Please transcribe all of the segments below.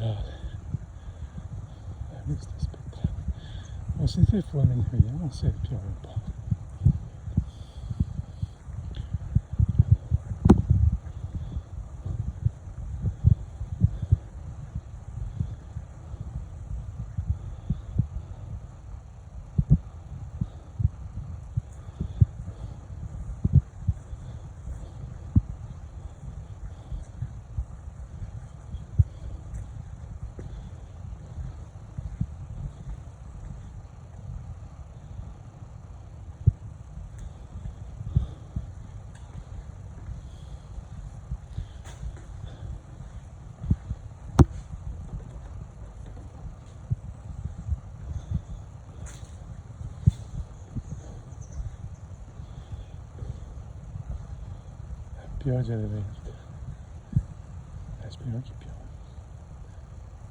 spettrale. Vista spettrale. Ho sentito il fulmine, vediamo se piove un po'. Pioggia e vento. Spero che piova.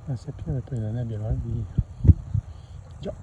Ma se piove poi la nebbia va via. Già.